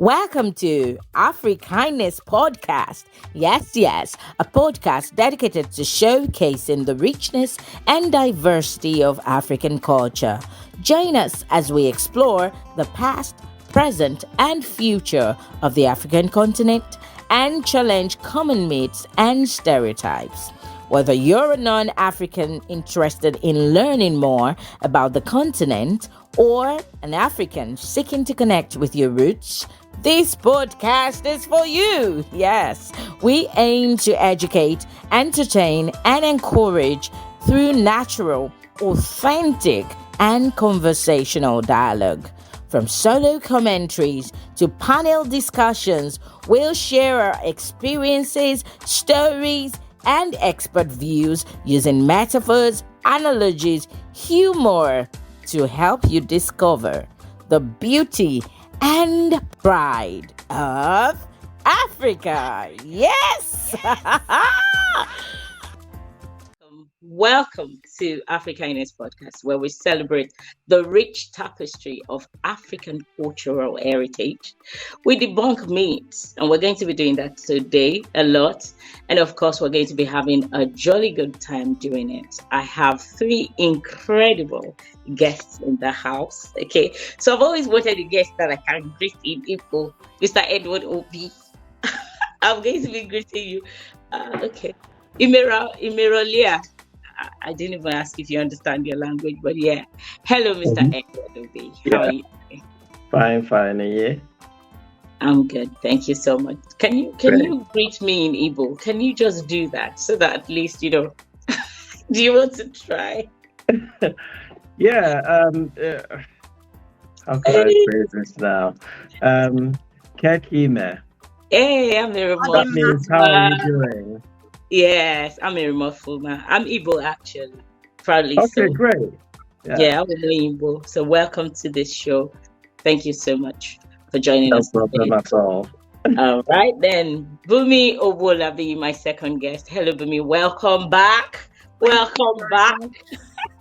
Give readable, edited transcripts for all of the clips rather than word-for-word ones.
Welcome to Afrikindness Podcast. Yes, a podcast dedicated to showcasing the richness and diversity of African culture. Join us as we explore the past, present, and future of the African continent and challenge common myths and stereotypes. Whether you're a non-African interested in learning more about the continent or an African seeking to connect with your roots, this podcast is for you. Yes, we aim to educate, entertain, and encourage through natural, authentic, and conversational dialogue. From solo commentaries to panel discussions, we'll share our experiences, stories, and expert views using metaphors, analogies, humor to help you discover the beauty and pride of Africa. Yes! Welcome to Afrikindness Podcast, where we celebrate the rich tapestry of African cultural heritage. We debunk myths, and we're going to be doing that today a lot. And of course, we're going to be having a jolly good time doing it. I have three incredible guests in the house. Okay, so I've always wanted a guest that I can greet in Igbo. Mr. Edward Obi. I'm going to be greeting you. Okay. Imerolia. I didn't even ask if you understand your language, but yeah. Hello, Mr. Edward Obi. How are you? Fine, and you? I'm good. Thank you so much. Can you greet me in Igbo? Can you just do that so that at least do you want to try? Yeah. How can I phrase this now? Kekime. Hey, I'm a remote. That means how are you doing? Yes, I'm a remote man. I'm Igbo actually. Proudly so. Okay, great. Yeah, I'm Igbo. So welcome to this show. Thank you so much for joining us. No problem at all. All right then, Bunmi Owolabi, my second guest. Hello, Bunmi. Welcome back. Welcome back.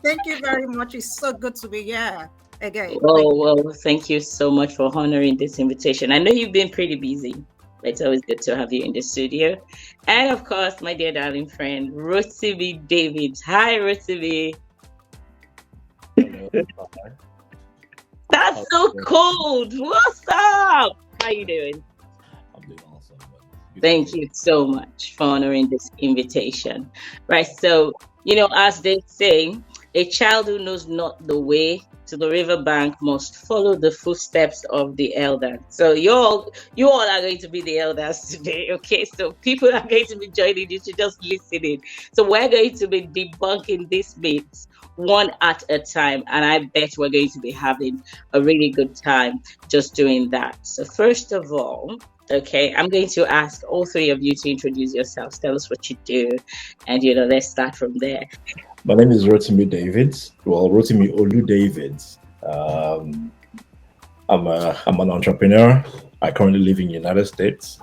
Thank you very much. It's so good to be here again. Oh, well, thank you so much for honoring this invitation. I know you've been pretty busy. It's always good to have you in the studio. And of course, my dear darling friend, Rotimi David. Hi, Rotimi. That's so cold. What's up? How you doing? I'm doing awesome. Thank you so much for honoring this invitation. Right, so, as they say, a child who knows not the way to the riverbank must follow the footsteps of the elders. So you all are going to be the elders today, okay? So people are going to be joining you to just listening. So we're going to be debunking these myths one at a time, and I bet we're going to be having a really good time just doing that. So first of all, okay, I'm going to ask all three of you to introduce yourselves. Tell us what you do, and let's start from there. My name is Rotimi Davids. Well, Rotimi Olu Davids. I'm an entrepreneur. I currently live in the United States,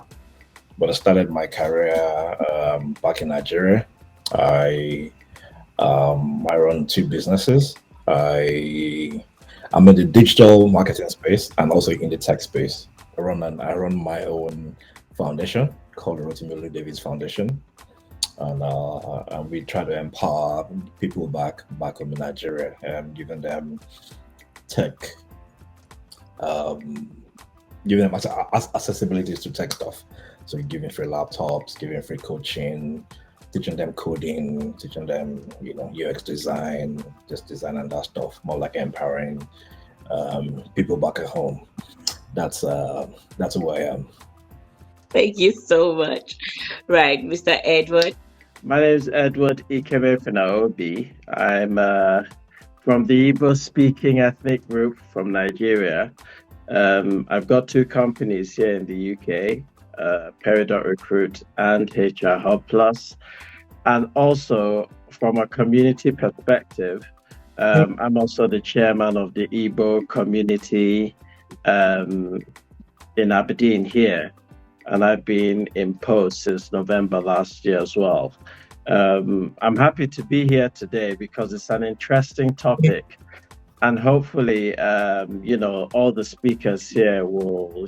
but I started my career back in Nigeria. I run two businesses. I'm in the digital marketing space and also in the tech space. I run my own foundation called the Rotimi Olu Davids Foundation. And we try to empower people back home in Nigeria and giving them tech, giving them accessibility to tech stuff. So giving free laptops, giving free coaching, teaching them coding, teaching them, UX design, just design and that stuff. More like empowering people back at home. That's who I am. Thank you so much. Right, Mr. Edward. My name is Edward Ikemefuna-Obi. I'm from the Igbo-speaking ethnic group from Nigeria. I've got two companies here in the UK, Peridot Recruit and HR Hub Plus. And also, from a community perspective, I'm also the chairman of the Igbo community in Aberdeen here. And I've been in post since November last year as well. I'm happy to be here today because it's an interesting topic. And hopefully, all the speakers here will,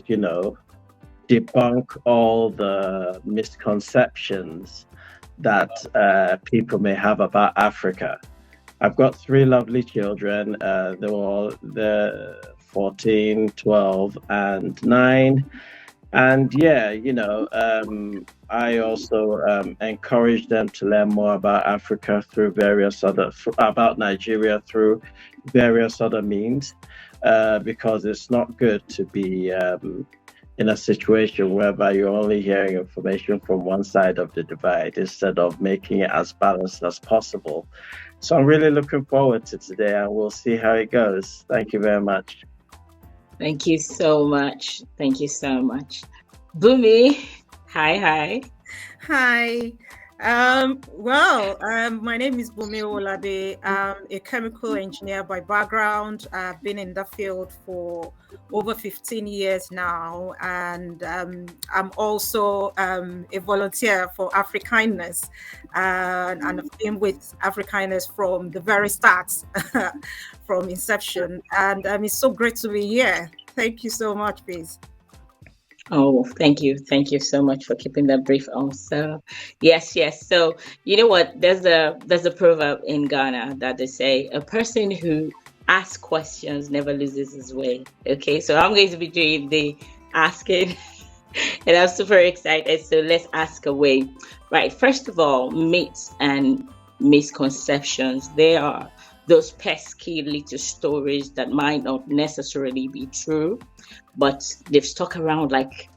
debunk all the misconceptions that people may have about Africa. I've got 3 lovely children. They're 14, 12, and 9. And yeah, I also encourage them to learn more about Africa through about Nigeria through various other means, because it's not good to be in a situation whereby you're only hearing information from one side of the divide instead of making it as balanced as possible. So I'm really looking forward to today, and we'll see how it goes. Thank you very much. Thank you so much. Thank you so much. Bunmi, hi. Hi. My name is Bunmi Owolabi. I'm a chemical engineer by background. I've been in the field for over 15 years now, and I'm also a volunteer for Afrikindness, and I've been with Afrikindness from the very start, from inception, and it's so great to be here. Thank you so much, please. Oh, thank you. Thank you so much for keeping that brief also. Yes. So you know what? There's a proverb in Ghana that they say a person who asks questions never loses his way. Okay, so I'm going to be doing the asking and I'm super excited. So let's ask away. Right. First of all, myths and misconceptions. They are those pesky little stories that might not necessarily be true, but they've stuck around like,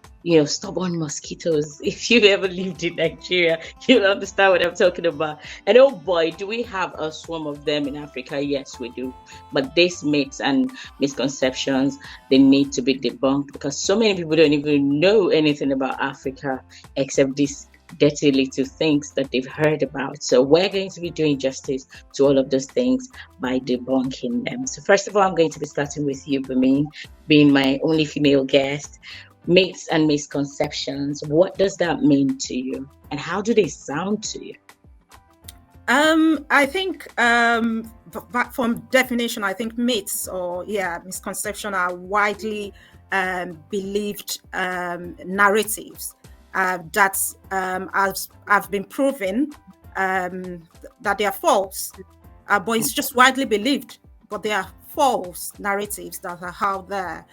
stubborn mosquitoes. If you've ever lived in Nigeria, you'll understand what I'm talking about. And oh boy, do we have a swarm of them in Africa? Yes, we do. But these myths and misconceptions, they need to be debunked because so many people don't even know anything about Africa except these dirty little things that they've heard about. So we're going to be doing justice to all of those things by debunking them. So first of all, I'm going to be starting with you, Bunmi, being my only female guest. Myths and misconceptions, what does that mean to you? And how do they sound to you? I think from definition, I think myths or misconception are widely believed narratives that have been proven that they are false, but it's just widely believed, but they are false narratives that are out there.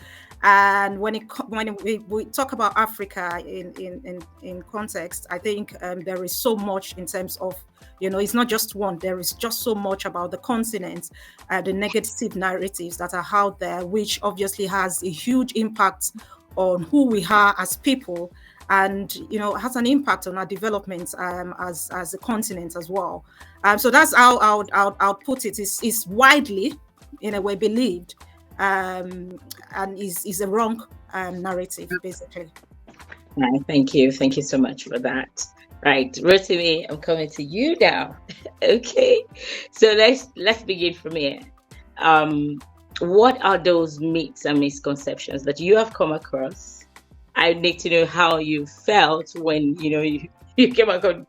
And when we talk about Africa in context, I think there is so much in terms of, it's not just one. There is just so much about the continent, the negative narratives that are out there, which obviously has a huge impact on who we are as people, and has an impact on our development as a continent as well. So that's how I'll put it. Is widely, in a way, believed. And is a wrong narrative, basically. Right, thank you so much for that. Right, Rotimi, I'm coming to you now. Okay, so let's begin from here. What are those myths and misconceptions that you have come across? I need to know how you felt when you came across.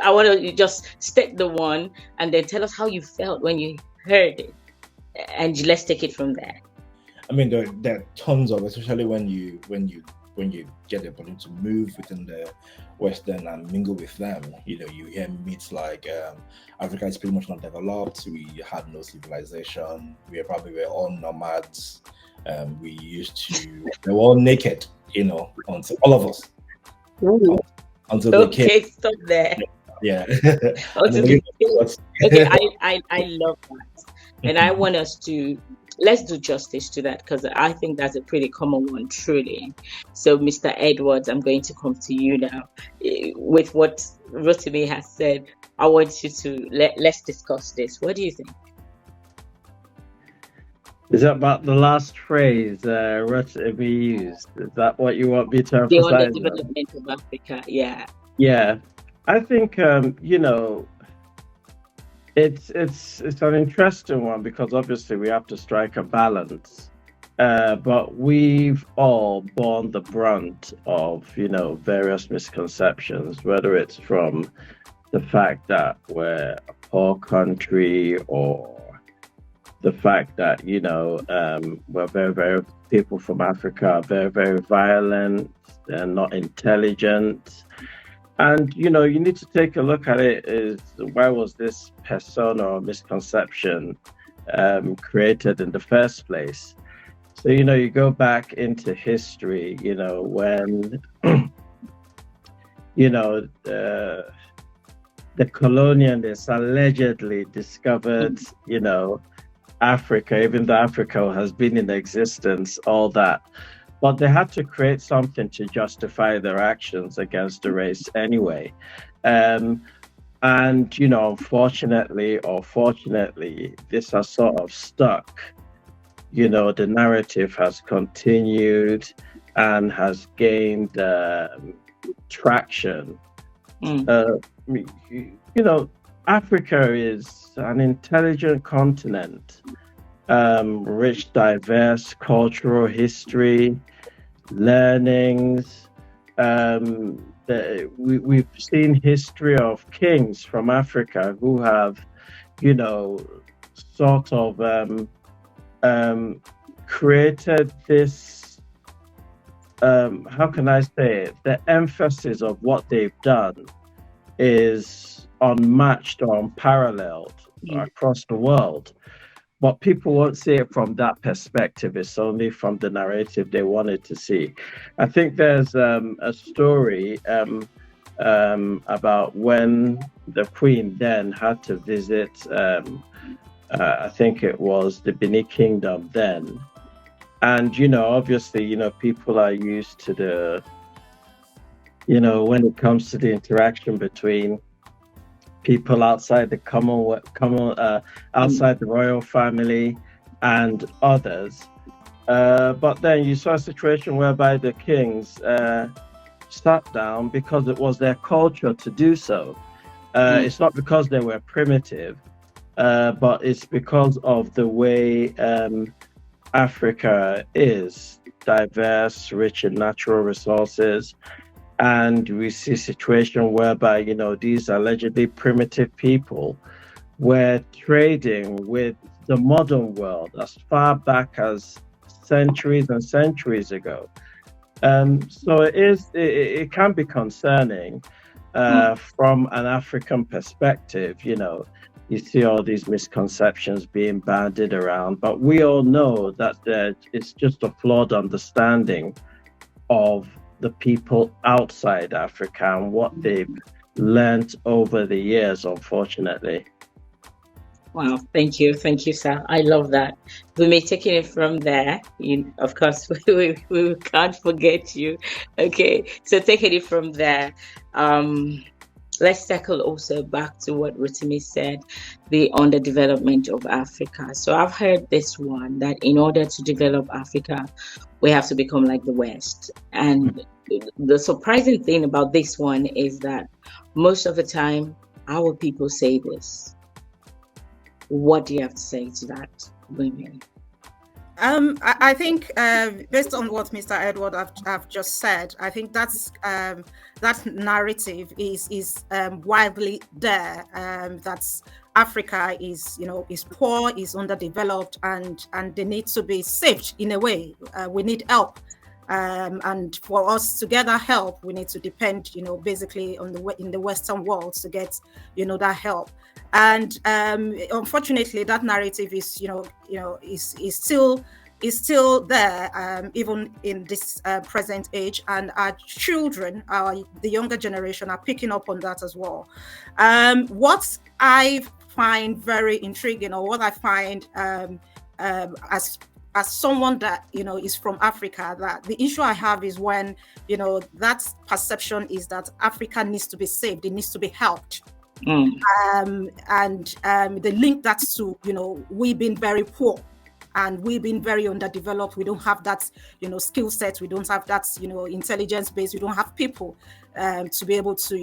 I want to just state the one and then tell us how you felt when you heard it, and let's take it from there. I mean, there are tons of, especially when you get the opportunity to move within the Western and mingle with them. You hear myths like Africa is pretty much not developed. We had no civilization. We were all nomads. We were all naked. Until all of us. Until they came. Okay, stop there. Yeah. Okay, I love that, and I want us to. Let's do justice to that because I think that's a pretty common one, truly. So, Mr. Edwards, I'm going to come to you now. With what Rotimi has said, I want you to let's discuss this. What do you think? Is that about the last phrase Rotimi used? Is that what you want me to emphasize? The development of Africa, yeah. Yeah, I think It's an interesting one because obviously we have to strike a balance, but we've all borne the brunt of various misconceptions, whether it's from the fact that we're a poor country or the fact that, we're very, very, people from Africa are very, very violent, they're not intelligent. And, you need to take a look at it is, why was this persona or misconception created in the first place? So, you go back into history, when, the colonialists allegedly discovered, Africa, even though Africa has been in existence, all that. But they had to create something to justify their actions against the race anyway. And, unfortunately or fortunately, this has sort of stuck. The narrative has continued and has gained traction. Africa is an intelligent continent, rich, diverse cultural history, learnings. We've seen history of kings from Africa who have, sort of created this, how can I say it? The emphasis of what they've done is unmatched or unparalleled across the world. But people won't see it from that perspective. It's only from the narrative they wanted to see. I think there's a story about when the Queen then had to visit, I think it was the Benin Kingdom then. And, obviously, people are used to the, when it comes to the interaction between people outside the outside the royal family and others. But then you saw a situation whereby the kings sat down because it was their culture to do so. It's not because they were primitive, but it's because of the way Africa is diverse, rich in natural resources. And we see a situation whereby, these allegedly primitive people were trading with the modern world as far back as centuries and centuries ago. So it can be concerning from an African perspective. You see all these misconceptions being bandied around, but we all know that it's just a flawed understanding of the people outside Africa and what they've learned over the years, unfortunately. Wow, thank you, sir. I love that. We may take it from there. Of course, we can't forget you. Okay, so taking it from there. Let's tackle also back to what Rotimi said, the underdevelopment of Africa. So I've heard this one, that in order to develop Africa, we have to become like the West. And the surprising thing about this one is that most of the time, our people say this. What do you have to say to that, Bunmi? I think based on what Mr. Edward have just said, I think that's that narrative is widely there. That's Africa is poor, is underdeveloped, and they need to be saved in a way. We need help, and for us to get that help, we need to depend, basically on in the Western world to get, that help. And unfortunately, that narrative is, is still there, even in this present age. And our children, the younger generation, are picking up on that as well. What I find very intriguing, or what I find as someone that is from Africa, that the issue I have is when that perception is that Africa needs to be saved, it needs to be helped. And they link that to we being very poor and we being very underdeveloped. We don't have that skill set, we don't have that intelligence base, we don't have people to be able to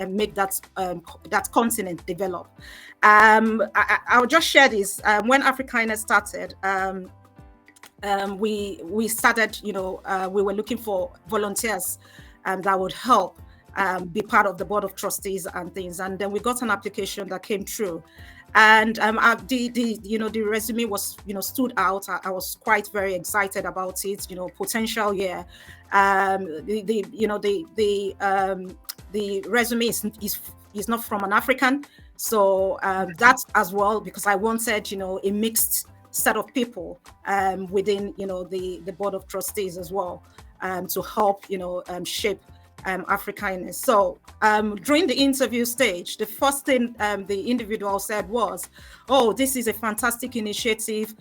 make that continent develop. I'll just share this. When Afrikindness started, we started we were looking for volunteers that would help be part of the board of trustees and things. And then we got an application that came through. And the resume was stood out. I was quite very excited about it. Potential, yeah. The resume is not from an African, so that's as well, because I wanted a mixed set of people within the board of trustees as well, to help shape Afrikindness. So during the interview stage, the first thing the individual said was, "Oh, this is a fantastic initiative.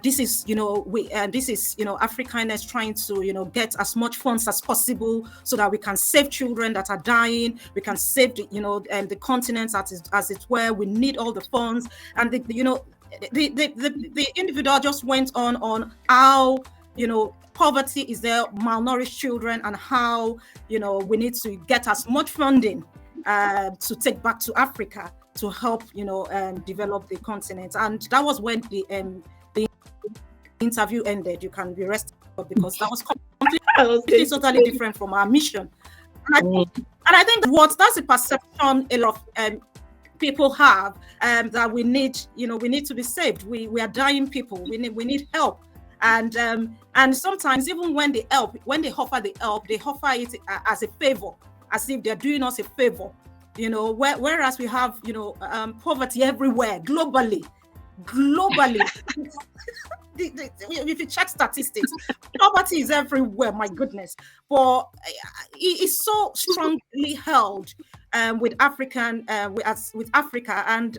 This is Afrikindness trying to get as much funds as possible so that we can save children that are dying. We can save the continent as it were. We need all the funds." And the individual just went on how poverty is there, malnourished children, and how we need to get as much funding to take back to Africa to help develop the continent. And that was when the interview ended. You can be rested, because that was completely totally different from our mission. And I think that's a perception a lot of people have, that we need to be saved. We are dying people. We need help. And sometimes even when they offer the help, they offer it as a favor, as if they're doing us a favor, whereas we have poverty everywhere globally. If you check statistics, poverty is everywhere, my goodness. But it is so strongly held with Africa, and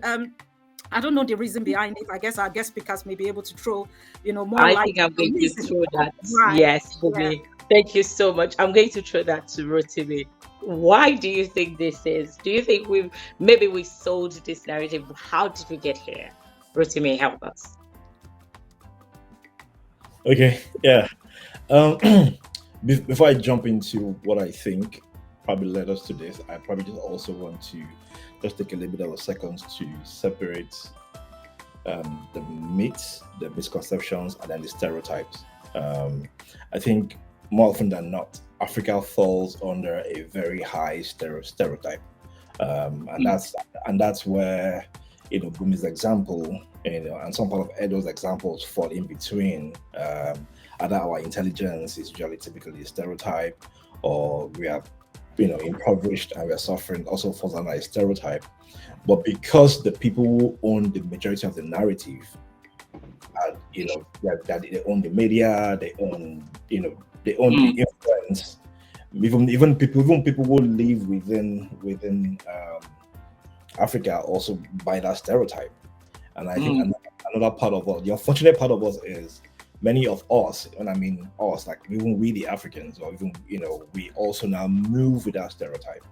I don't know the reason behind it. I guess our guest speakers may be able to throw, more light. I think I'm going to throw that. Right. Yes, Bunmi. Yeah. Thank you so much. I'm going to throw that to Rotimi. Why do you think this is? Do you think we sold this narrative? How did we get here? Rotimi, help us. Okay, yeah. Before I jump into what I think probably led us to this, I probably just also want to just take a little bit of a second to separate the myths, the misconceptions, and then the stereotypes. I think more often than not, Africa falls under a very high stereotype, and that's where Bunmi's example, and some part of Edo's examples fall in between. Either our intelligence is usually typically a stereotype, or we are impoverished and we're suffering, also falls under a stereotype. But because the people who own the majority of the narrative, that they own the media, they own the influence. Even people who live within Africa also buy that stereotype. And I think another part of us, the unfortunate part of us, is many of us, and I mean us, like even we the Africans, or even we also now move with that stereotype.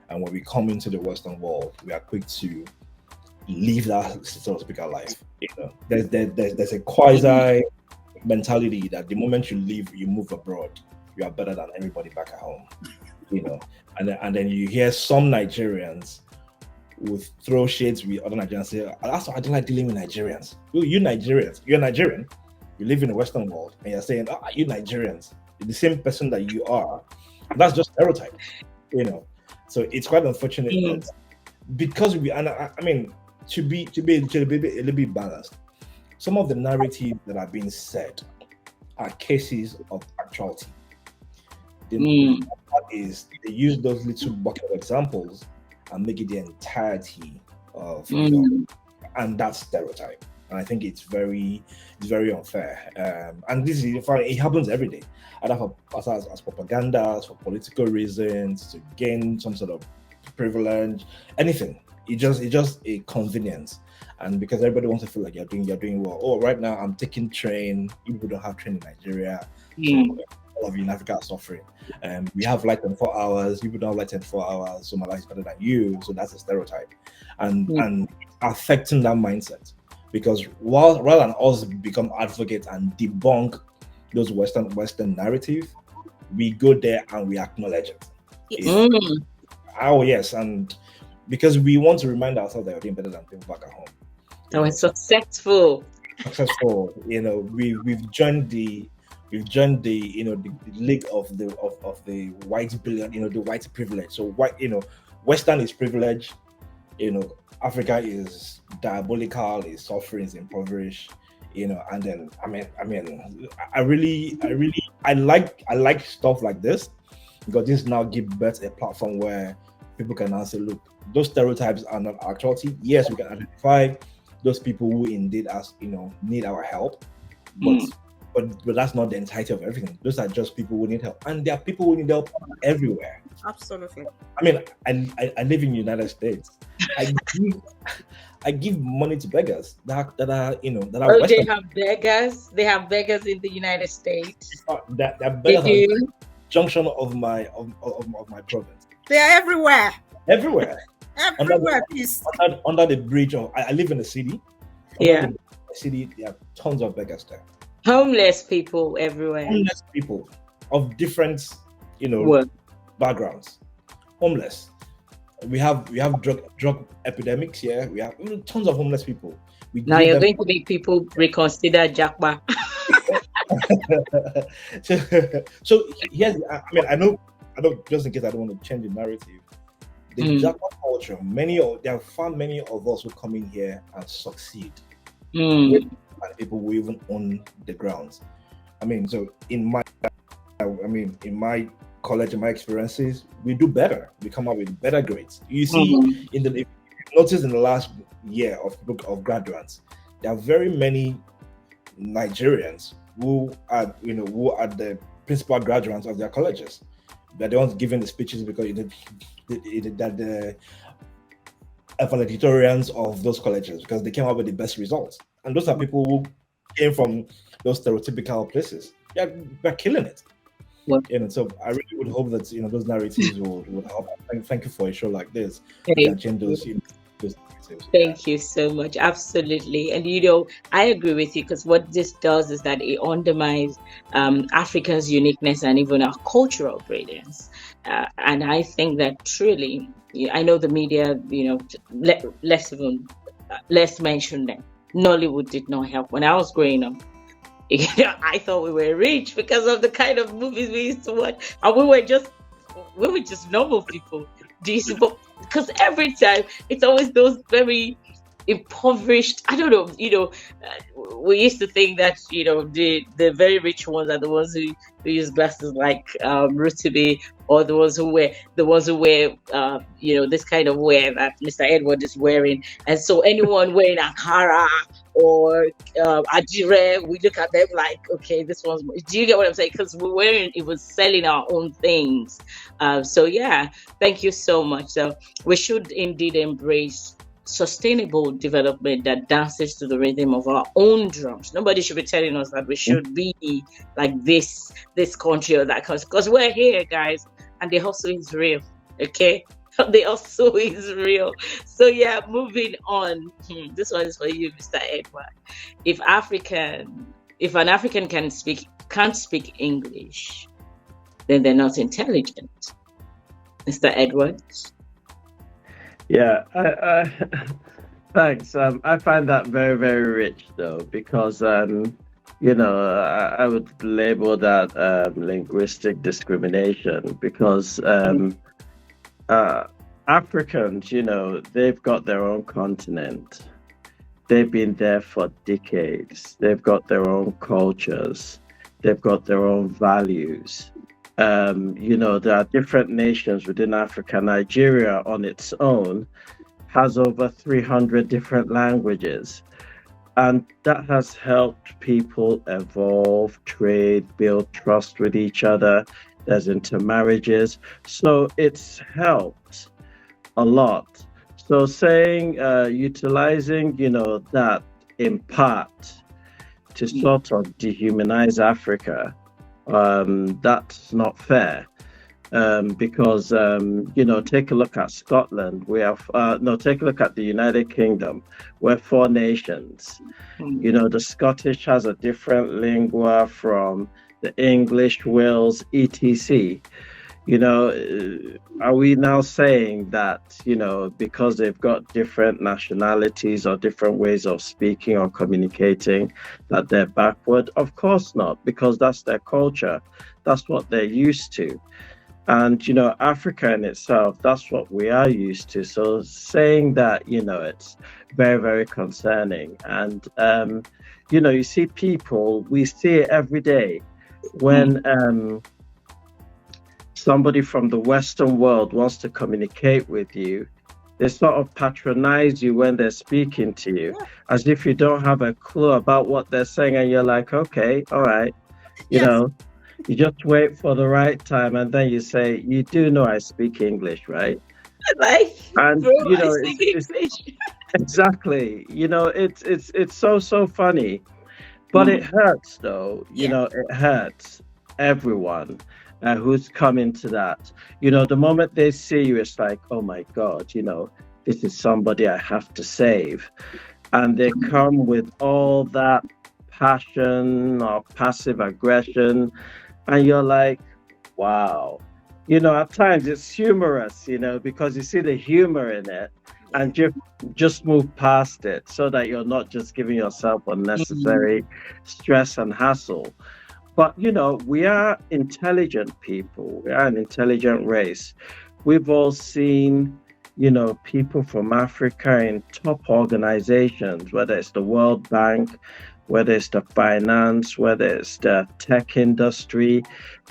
And when we come into the Western world, we are quick to live that, so to speak, our life. There's a quasi mentality that the moment you move abroad, you are better than everybody back at home. And then you hear some Nigerians would throw shades with other Nigerians, say, "That's why I don't like dealing with Nigerians." You Nigerians, you're Nigerian. You live in the Western world, and you're saying, "Oh, you Nigerians, you're the same person that you are." That's just stereotype, So it's quite unfortunate because to be a little bit balanced. Some of the narratives that are being said are cases of actuality. That is, they use those little bucket of examples and make it the entirety of, and that's stereotype. And I think it's very unfair. And this is, it happens every day, either as propaganda, for political reasons, to gain some sort of privilege, anything. It's just a convenience. And because everybody wants to feel like you're doing well. Oh, right now I'm taking train. People don't have train in Nigeria. So all of you in Africa are suffering. We have like 24 hours. People don't have like 24 hours. So my life is better than you. So that's a stereotype, and affecting that mindset. Because rather than us become advocates and debunk those Western narrative, we go there and we acknowledge it. Yes. Oh yes, and because we want to remind ourselves that we're doing better than people back at home. So it's successful. We've joined the We've joined the the league of the white billion, the white privilege. So Western is privilege, Africa is diabolical, is suffering, is impoverished, and then I like stuff like this, because this now gives birth a platform where people can now say, look, those stereotypes are not actuality. Yes, we can identify those people who indeed need our help, but that's not the entirety of everything. Those are just people who need help, and there are people who need help everywhere. Absolutely. I mean, I live in the United States. I give money to beggars that are Oh, Western. they have beggars. They have beggars in the United States. That They beggars are do. the junction of my province. They are everywhere. Everywhere. Everywhere, please. Under the bridge of I live in a city. Yeah. The city, there are tons of beggars there. Homeless people everywhere. Homeless people of different What? backgrounds. Homeless. We have drug epidemics here. We have tons of homeless people. Now you're going to make people reconsider Jackba. so here's, I know, just in case I don't want to change the narrative. The Jackba culture, there are far many of us who come in here and succeed. And people who even own the grounds. So in my college and my experiences, we do better. We come out with better grades. You see, if you notice in the last year of graduates, there are very many Nigerians who are the principal graduates of their colleges. They're the ones giving the speeches because that the valedictorians of those colleges, because they came out with the best results. And those are people who came from those stereotypical places. They're killing it. So I really would hope that those narratives would help. Thank you for a show like this. Change those narratives. Thank you so much. Absolutely. And I agree with you, because what this does is that it undermines Africa's uniqueness and even our cultural brilliance. And I think that truly, I know the media, let's mention them. Nollywood did not help. When I was growing up, I thought we were rich because of the kind of movies we used to watch, and we were just normal people. Because every time it's always those very impoverished. I don't know. We used to think that the very rich ones are the ones who use glasses like Rotimi, or the ones who wear this kind of wear that Mr. Edward is wearing. And so anyone wearing Ankara or Adire, we look at them like, okay, this one's. Do you get what I'm saying? Because it was selling our own things. So yeah, thank you so much. So we should indeed embrace sustainable development that dances to the rhythm of our own drums. Nobody should be telling us that we should be like this country or that country, because we're here, guys, and the hustle is real. Okay, the hustle is real. So yeah, moving on. This one is for you, Mr. Edward. If an African can't speak English, then they're not intelligent. Mr. Edward. Yeah, thanks. I find that very, very rich, though, because I would label that linguistic discrimination, because Africans, they've got their own continent. They've been there for decades. They've got their own cultures. They've got their own values. There are different nations within Africa. Nigeria on its own has over 300 different languages. And that has helped people evolve, trade, build trust with each other. There's intermarriages. So it's helped a lot. So saying, utilizing, that in part to sort of dehumanize Africa, that's not fair, because take a look at Scotland. We have take a look at the United Kingdom. We're 4 nations. The Scottish has a different lingua from the English, Wales, etc. Are we now saying that, because they've got different nationalities or different ways of speaking or communicating, that they're backward? Of course not, because that's their culture. That's what they're used to. And, Africa in itself, that's what we are used to. So saying that, it's very, very concerning. And, you see people, we see it every day when somebody from the Western world wants to communicate with you. They sort of patronize you when they're speaking to you, as if you don't have a clue about what they're saying. And you're like, okay, all right, Yes. you just wait for the right time, and then you say, "You do know I speak English, right?" Like, And bro, I speak it's English. exactly, it's so funny, but it hurts though. Yeah. It hurts everyone who's coming to that. The moment they see you, it's like, oh my God, this is somebody I have to save, and they come with all that passion or passive aggression. And you're like, wow. At times it's humorous, because you see the humor in it, and just move past it so that you're not just giving yourself unnecessary stress and hassle. But, we are intelligent people. We are an intelligent race. We've all seen, people from Africa in top organizations, whether it's the World Bank, whether it's the finance, whether it's the tech industry.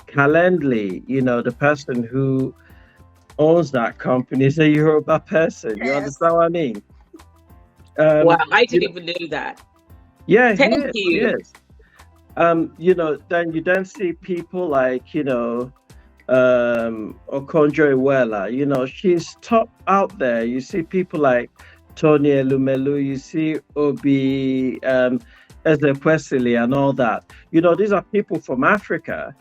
Calendly, the person who owns that company is a Yoruba person. You Yes. understand what I mean? Wow, I didn't even know that. Yeah, he Thank is. you. He is. Then you then see people like, Okonjo Iweala, she's top out there. You see people like Tony Elumelu, you see Obi Ezekwesili and all that. These are people from Africa,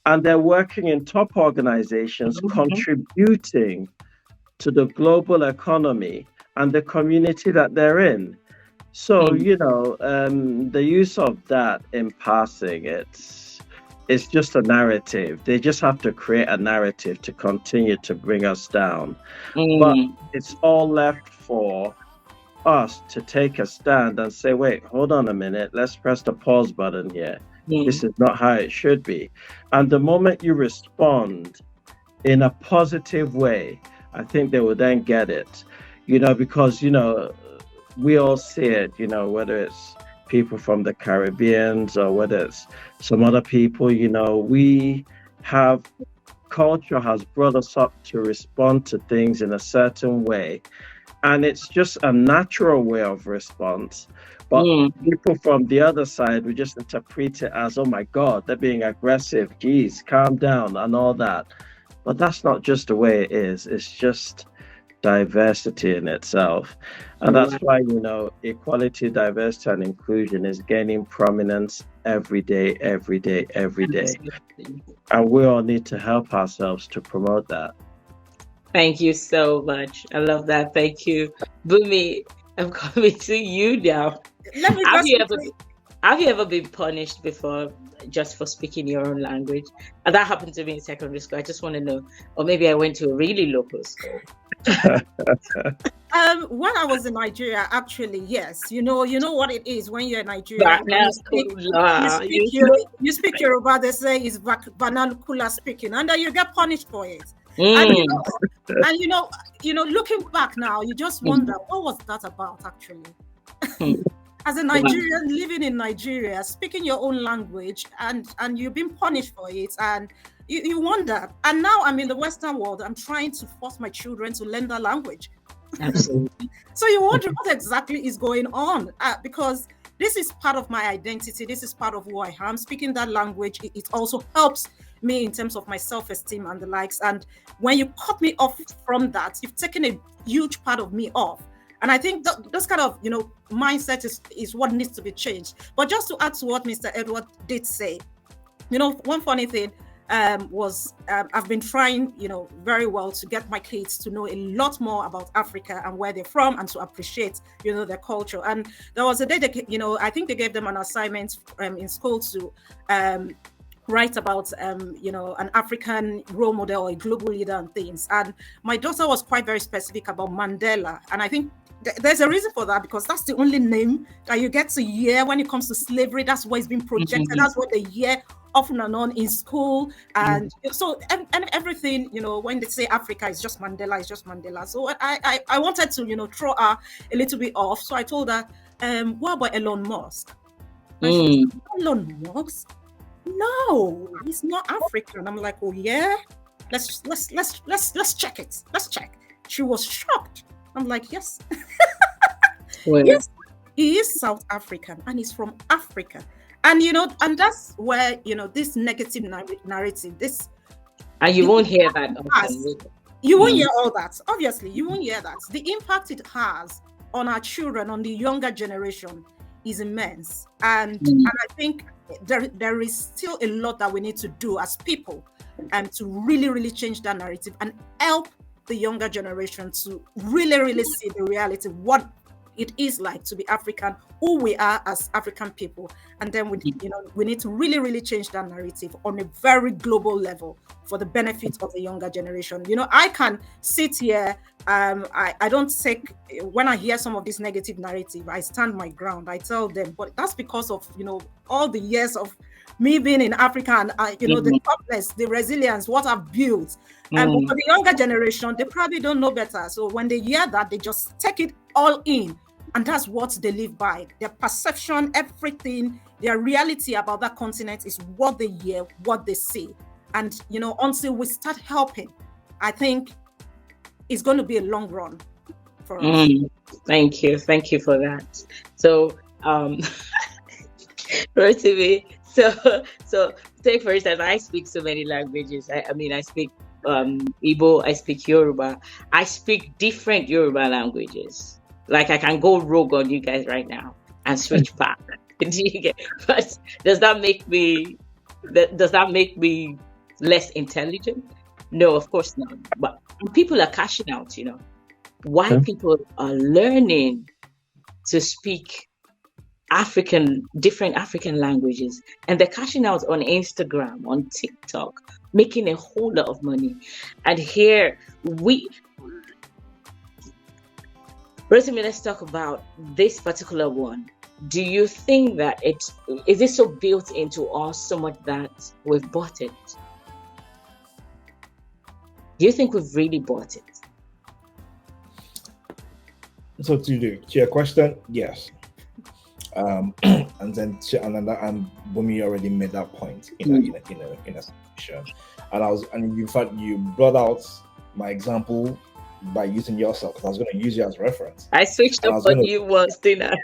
and they're working in top organizations, contributing to the global economy and the community that they're in. So, the use of that in passing, it's just a narrative. They just have to create a narrative to continue to bring us down. But it's all left for us to take a stand and say, wait, hold on a minute, let's press the pause button here. This is not how it should be. And the moment you respond in a positive way, I think they will then get it, because, we all see it, whether it's people from the Caribbeans or whether it's some other people, we have culture has brought us up to respond to things in a certain way. And it's just a natural way of response. But people from the other side, we just interpret it as, oh my God, they're being aggressive. Geez, calm down and all that. But that's not just the way it is. It's just diversity in itself. And that's why, equality, diversity, and inclusion is gaining prominence every day, every day, every day. And we all need to help ourselves to promote that. Thank you so much. I love that. Thank you. Bunmi, I'm coming to you now. Let me Have you ever been punished before just for speaking your own language? And that happened to me in secondary school. I just want to know. Or maybe I went to a really local school. When I was in Nigeria, actually, yes. You know what it is when you're in Nigeria. You speak Yoruba, they say it's vernacular speaking, and then you get punished for it. And looking back now, you just wonder, what was that about actually? As a Nigerian living in Nigeria, speaking your own language, and you've been punished for it, and you wonder. And now I'm in the Western world. I'm trying to force my children to learn that language. Absolutely. So you wonder what exactly is going on, because this is part of my identity. This is part of who I am. Speaking that language, it also helps me in terms of my self-esteem and the likes. And when you cut me off from that, you've taken a huge part of me off. And I think this kind of, mindset is what needs to be changed. But just to add to what Mr. Edward did say, one funny thing was I've been trying, very well to get my kids to know a lot more about Africa and where they're from, and to appreciate, their culture. And there was a day that, I think they gave them an assignment in school to write about an African role model or a global leader and things. And my daughter was quite very specific about Mandela, and I think there's a reason for that, because that's the only name that you get to hear when it comes to slavery. That's what is being projected. That's what they hear often and on in school. And so and everything, when they say Africa, it's just Mandela, it's just Mandela. So I wanted to, throw her a little bit off. So I told her, what about Elon Musk? And she said, Elon Musk? No, he's not African. I'm like, oh yeah? Let's check it. Let's check. She was shocked. I'm like, yes. Well, Yes, he is South African and he's from Africa. And and that's where this negative narrative, this and you won't hear that has, often. you won't hear all that. Obviously, you won't hear that. The impact it has on our children, on the younger generation, is immense. And I think there is still a lot that we need to do as people, to really, really change that narrative and help the younger generation to really, really see the reality, what it is like to be African, who we are as African people. And then we need to really, really change that narrative on a very global level for the benefit of the younger generation. I can sit here, I don't take, when I hear some of this negative narrative, I stand my ground. I tell them, but that's because of, all the years of me being in Africa and, the toughness, the resilience, what I've built. And for the younger generation, they probably don't know better. So when they hear that, they just take it all in. And that's what they live by. Their perception, everything, their reality about that continent is what they hear, what they see. And, until we start helping, I think it's going to be a long run for us. Thank you for that. So, Rotimi, so take for instance, I speak so many languages. I speak Igbo, I speak Yoruba, I speak different Yoruba languages. Like I can go rogue on you guys right now and switch back. But does that make me less intelligent? No, of course not. But people are cashing out, Why people are learning to speak different African languages, and they're cashing out on Instagram, on TikTok, making a whole lot of money. And here Rotimi, let's talk about this particular one. Do you think that is it so built into us so much that we've bought it? Do you think we've really bought it? So to your question, yes. And Bunmi already made that point in a section. And in fact you brought out my example by using yourself, because I was going to use you as reference. I switched up on you once, didn't I?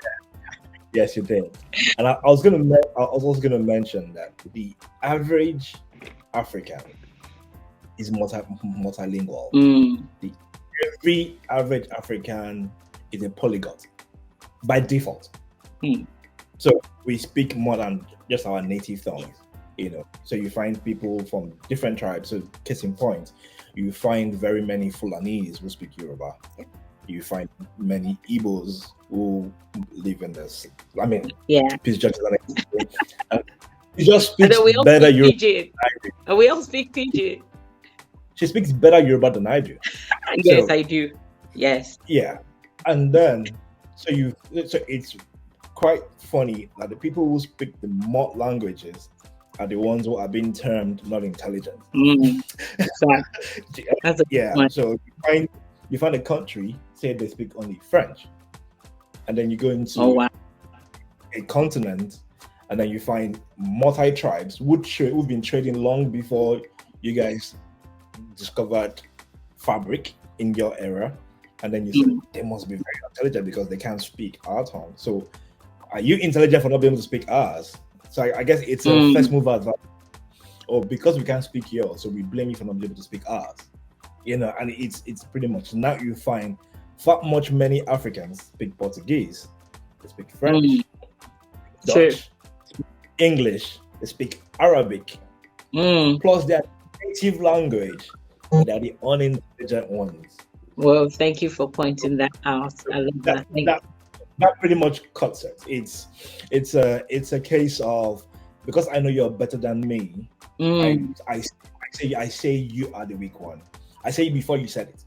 Yes, you did. And I was also going to mention that the average African is multilingual. Every average African is a polyglot by default. So we speak more than just our native tongues, So you find people from different tribes. So case in point, you find very many Fulanese who speak Yoruba. You find many Igbos who live in this. Peace, justice, and you just speak better Yoruba. And we all speak PJ. She speaks better Yoruba than I do. Yes, I do. Yes. Yeah, and then so it's quite funny that the people who speak the more languages are the ones who are being termed not intelligent. So you find a country say they speak only French, and then you go into a continent, and then you find multi-tribes who've been trading long before you guys discovered fabric in your era, and then you say they must be very intelligent because they can't speak our tongue. So are you intelligent for not being able to speak ours? So I guess it's a first mover advantage. Or because we can't speak yours, so we blame you for not being able to speak ours. And it's pretty much, now you find far much many Africans speak Portuguese, they speak French, Dutch, English, they speak Arabic, plus their native language. They're the unintelligent ones. Well, thank you for pointing that out. I love that. That pretty much cuts it. It's a case of, because I know you're better than me, I say you are the weak one. I say it before you said it.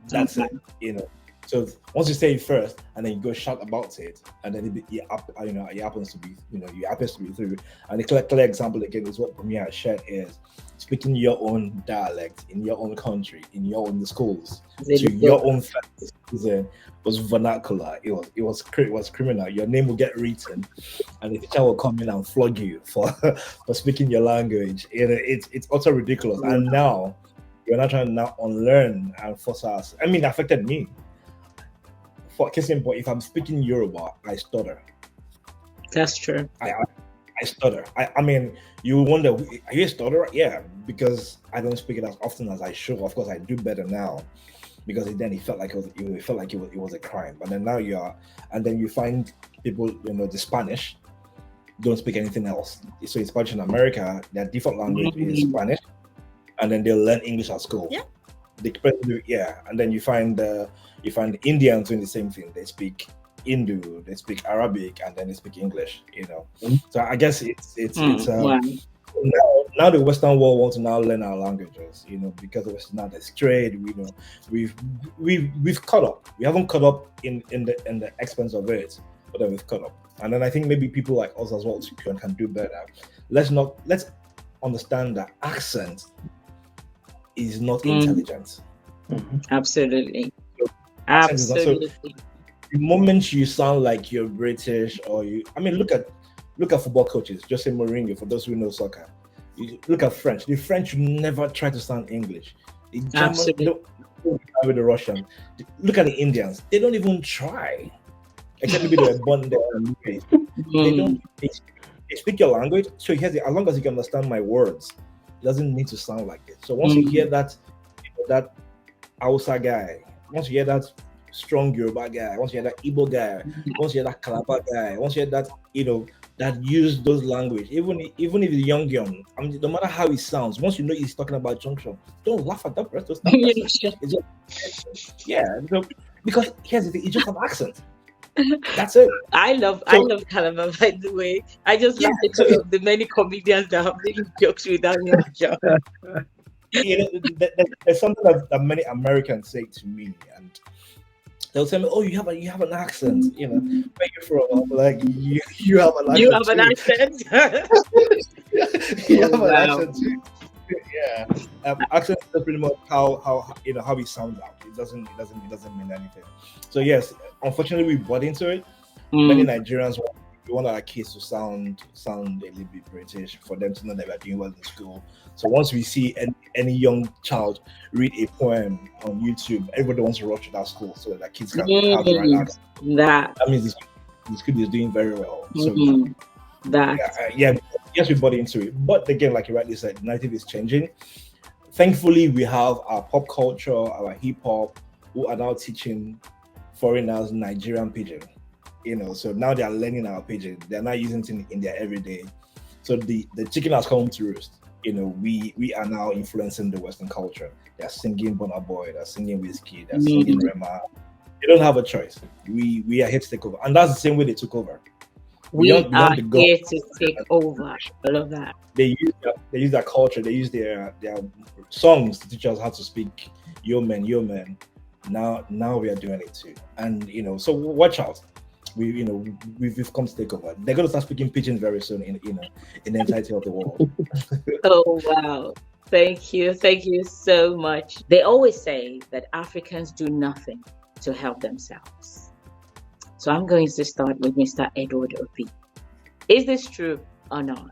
That's it. So once you say it first, and then you go shout about it, and then it happens to be through. And the clear example again is what Bunmi has shared is speaking your own dialect in your own country, in your own schools, to your own families was vernacular. It was criminal. Your name will get written, and the teacher will come in and flog you for speaking your language. It's also ridiculous. And now you're not trying to now unlearn and force us. I mean, it affected me. For case in point, if I'm speaking Yoruba, I stutter. That's true. I stutter. I mean, you wonder, are you a stutterer? Yeah, because I don't speak it as often as I should. Of course, I do better now, because then it felt like it was a crime. But then now and then you find people, the Spanish don't speak anything else. So it's Spanish in America. Their default language is Spanish, and then they'll learn English at school. Yeah. And then you find the Indians doing the same thing. They speak Hindu, they speak Arabic, and then they speak English. So I guess now the Western world wants to now learn our languages. Because of Western now there's trade. We've caught up. We haven't caught up in the expense of it, but then we've caught up. And then I think maybe people like us as well can do better. Let's understand that accent is not intelligence. Absolutely. Absolutely. The moment you sound like you're British, look at football coaches. Just say Mourinho, for those who know soccer. You look at French. The French never try to sound English. The Germans don't with the Russian. Look at the Indians. They don't even try. Except maybe they're born there and they speak your language. So here's it. As long as you can understand my words, it doesn't need to sound like it. So once you hear that Hausa guy, once you hear that strong Yoruba guy, once you hear that Igbo guy, once you hear that Calabar guy, once you hear that, that use those language, even if it's young, no matter how it sounds, once you know he's talking about junction, don't laugh at that person. Because here's the thing, it's just an accent. That's it. I love Calabar, by the way. I just love the many comedians that have made jokes with that joke. There's something that many Americans say to me, and they'll tell me, "Oh, you have an accent. Where you from?" I'm like, you have an accent. You have an accent. You have an accent too. Yeah, accent is pretty much how it sounds out. It doesn't mean anything. So yes, unfortunately, we bought into it. Many Nigerians want our kids to sound a little bit British, for them to know that we're doing well in school. So once we see any young child read a poem on YouTube, everybody wants to rush to that school so that kids can have the right accent. That means the school is doing very well. So yes, we bought into it. But again, like you rightly said, the narrative is changing. Thankfully, we have our pop culture, our hip hop, who are now teaching foreigners Nigerian pidgin. So now they are learning our pidgin. They're not using it in their everyday. So the chicken has come to roost. We are now influencing the Western culture. They're singing Burna Boy, they're singing Whiskey, they're singing Rema. They don't have a choice. We are here to take over. And that's the same way they took over. We are here to take over. All of that. They use their culture, they use their songs to teach us how to speak yo man. Now we are doing it too. And so watch out. We've come to take over. They're going to start speaking pidgin very soon in the entirety of the world. Oh wow! Thank you so much. They always say that Africans do nothing to help themselves. So I'm going to start with Mr. Edward Obi. Is this true or not?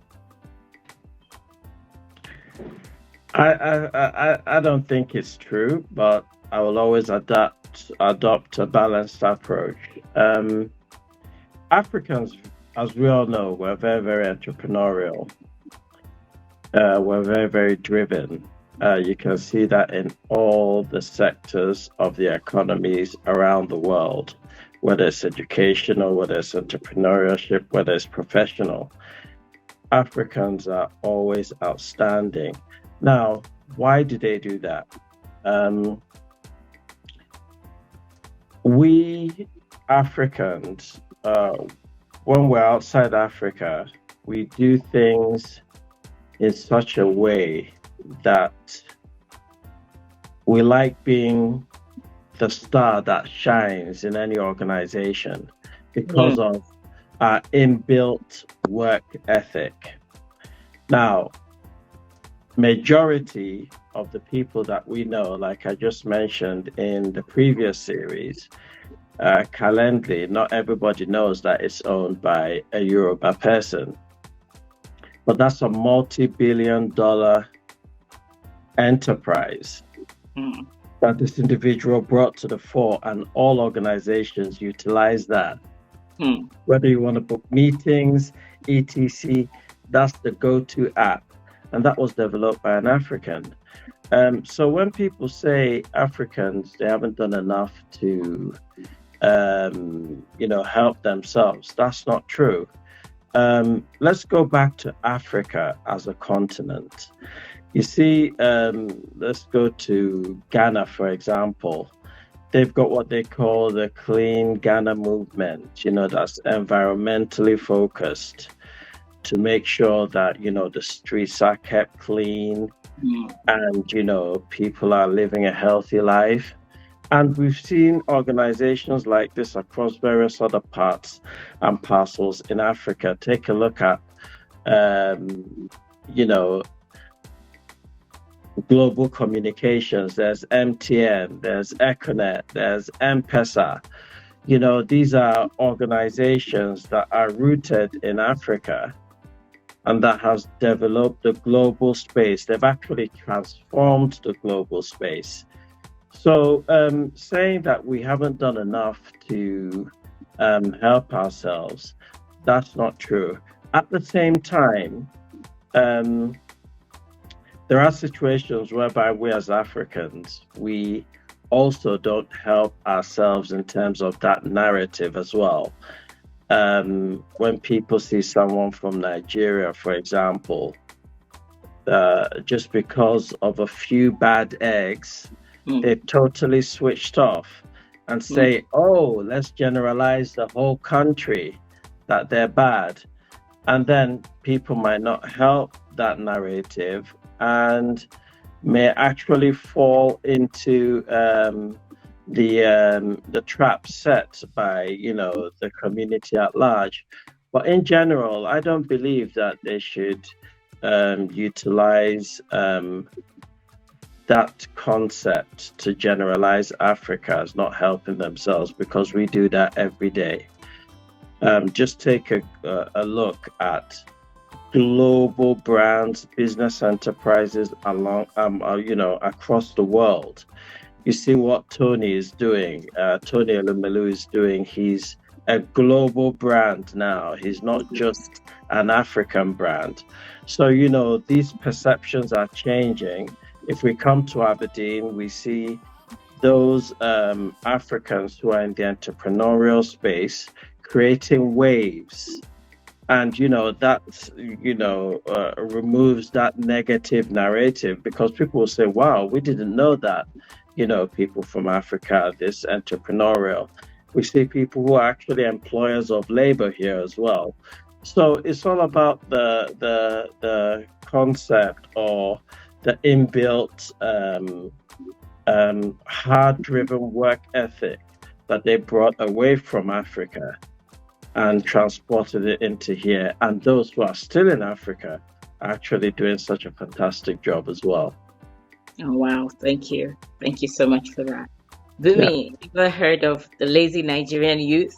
I don't think it's true, but I will always adopt a balanced approach. Africans, as we all know, we're very, very entrepreneurial. We're very, very driven. You can see that in all the sectors of the economies around the world, whether it's educational, whether it's entrepreneurship, whether it's professional. Africans are always outstanding. Now, why do they do that? We Africans, when we're outside Africa, we do things in such a way that we like being the star that shines in any organization because of our inbuilt work ethic. Now, majority of the people that we know, like I just mentioned in the previous series, Calendly, not everybody knows that it's owned by a Yoruba person. But that's a multi-billion-dollar enterprise that this individual brought to the fore, and all organizations utilize that. Whether you want to book meetings, etc., that's the go-to app, and that was developed by an African. So when people say Africans, they haven't done enough to, help themselves, that's not true. Let's go back to Africa as a continent. You see, let's go to Ghana, for example. They've got what they call the Clean Ghana movement, that's environmentally focused to make sure that, the streets are kept clean and, people are living a healthy life. And we've seen organizations like this across various other parts and parcels in Africa. Take a look at, global communications. There's MTN, there's Econet, there's M-Pesa. These are organizations that are rooted in Africa and that has developed the global space. They've actually transformed the global space. So saying that we haven't done enough to help ourselves, that's not true. At the same time, there are situations whereby we as Africans, we also don't help ourselves in terms of that narrative as well. When people see someone from Nigeria, for example, just because of a few bad eggs, they've totally switched off and say, let's generalize the whole country that they're bad. And then people might not help that narrative and may actually fall into the trap set by, the community at large. But in general, I don't believe that they should utilize that concept to generalize Africa as not helping themselves, because we do that every day. Just take a look at global brands, business enterprises across the world. You see what Tony is doing. Tony Elumelu is doing. He's a global brand now. He's not just an African brand. So, these perceptions are changing. If we come to Aberdeen, we see those Africans who are in the entrepreneurial space creating waves. And, that, removes that negative narrative, because people will say, wow, we didn't know that, people from Africa are this entrepreneurial. We see people who are actually employers of labor here as well. So it's all about the concept or the inbuilt hard-driven work ethic that they brought away from Africa and transported it into here. And those who are still in Africa are actually doing such a fantastic job as well. Oh, wow. Thank you. Thank you so much for that. Bunmi, you ever heard of the lazy Nigerian youth?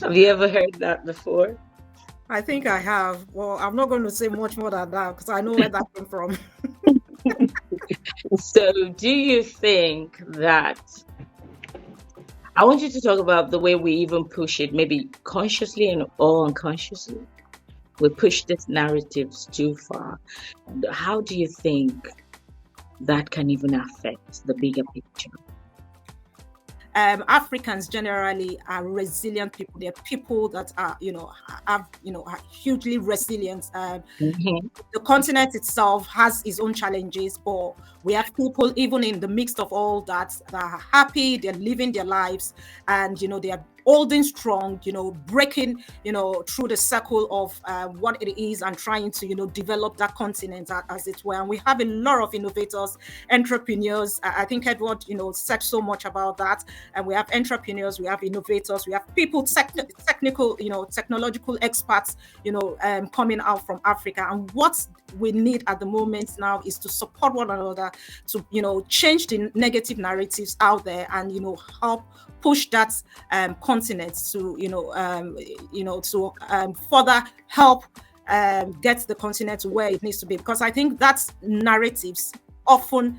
Have you ever heard that before? I think I have. Well, I'm not going to say much more than that because I know where that came from. So do you think that, I want you to talk about the way we even push it, maybe consciously and or unconsciously. We push these narratives too far. And how do you think that can even affect the bigger picture? Africans generally are resilient people. They're people that are, are hugely resilient. The continent itself has its own challenges, but we have people, even in the midst of all that, that are happy, they're living their lives, and they are holding strong, breaking, through the circle of what it is and trying to, develop that continent as it were. And we have a lot of innovators, entrepreneurs. I think Edward, said so much about that. And we have entrepreneurs, we have innovators, we have people, technical, technological experts, coming out from Africa. And what we need at the moment now is to support one another to, change the negative narratives out there and, help push that continent to, to further help get the continent to where it needs to be. Because I think that's narratives often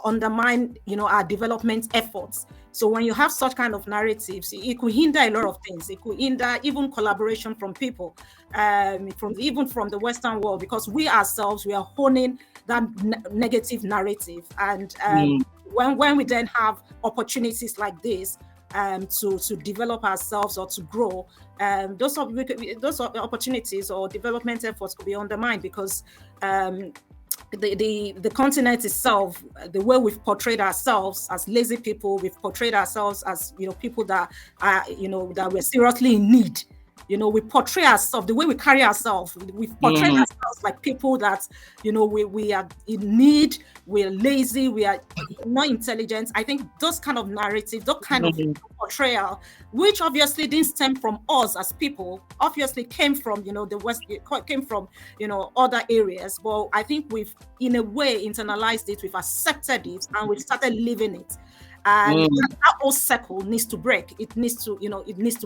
undermine, our development efforts. So when you have such kind of narratives, it could hinder a lot of things. It could hinder even collaboration from people, from the Western world, because we ourselves, we are honing that negative narrative. And when we then have opportunities like this to develop ourselves or to grow, those opportunities or development efforts could be undermined because the continent itself, the way we've portrayed ourselves as lazy people, we've portrayed ourselves as people that are that we're seriously in need. We portray ourselves, the way we carry ourselves, we've portrayed ourselves like people that we are in need, we're lazy, we are not intelligent. I think those kind of narrative, those kind of portrayal, which obviously didn't stem from us as people, obviously came from the West, it came from other areas. But I think we've in a way internalized it, we've accepted it, and we've started living it. And that whole circle needs to break. It needs to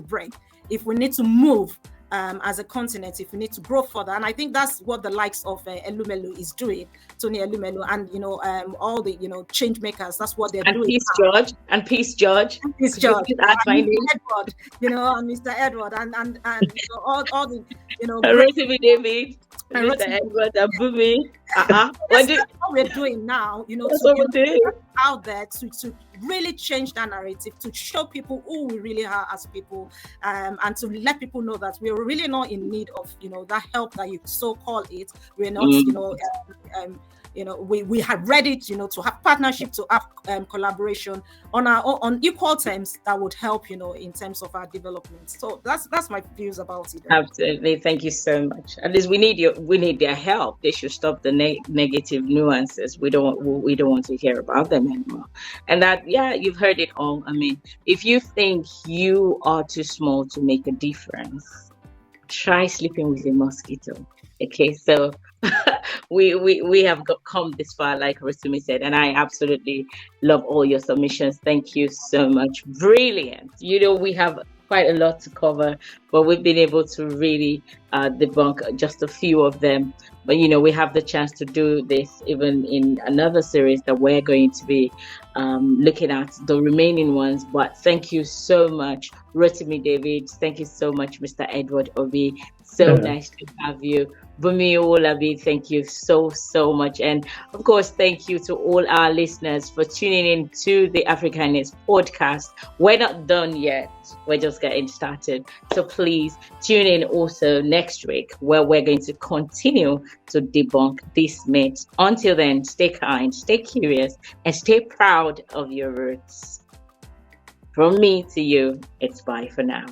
break if we need to move as a continent, if we need to grow further. And I think that's what the likes of Elumelu is doing, Tony Elumelu, and all the change makers. That's what they're doing. Peace George, and Edward, and Mr. Edward, and all the Rotimi David, Mr. Edward, and Bunmi. What we're doing now, to out there to really change that narrative, to show people who we really are as people, and to let people know that we're really not in need of that help that you so call it. We're not we are ready to have partnership, to have collaboration on equal terms that would help in terms of our development. So that's my views about it. Absolutely, thank you so much. At least we need their help. They should stop the negative nuances. We don't want to hear about them anymore. And that, you've heard it all. I mean, if you think you are too small to make a difference, try sleeping with a mosquito. Okay, so we have come this far, like Rotimi said, and I absolutely love all your submissions. Thank you so much. Brilliant. We have quite a lot to cover, but we've been able to really debunk just a few of them. But we have the chance to do this even in another series that we're going to be looking at the remaining ones. But thank you so much, Rotimi David. Thank you so much, Mr. Edward Obi. So nice to have you. Bunmi, Owolabi, thank you so much. And of course, thank you to all our listeners for tuning in to the Afrikindness Podcast. We're not done yet. We're just getting started. So please tune in also next week, where we're going to continue to debunk these myths. Until then, stay kind, stay curious, and stay proud of your roots. From me to you, it's bye for now.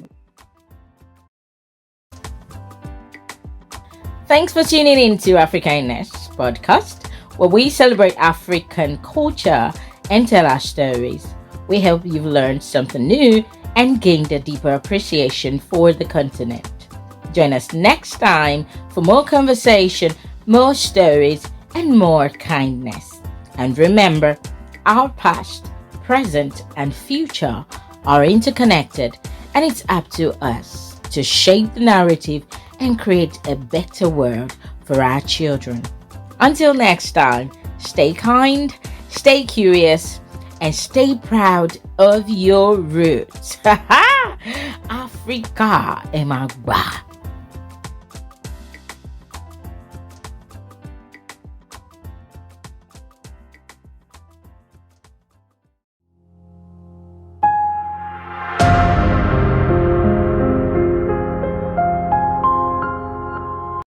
Thanks for tuning in to Afrikindness Podcast, where we celebrate African culture and tell our stories. We hope you've learned something new and gained a deeper appreciation for the continent. Join us next time for more conversation, more stories, and more kindness. And remember, our past, present, and future are interconnected, and it's up to us to shape the narrative and create a better world for our children. Until next time, stay kind, stay curious, and stay proud of your roots. Africa, Emagba.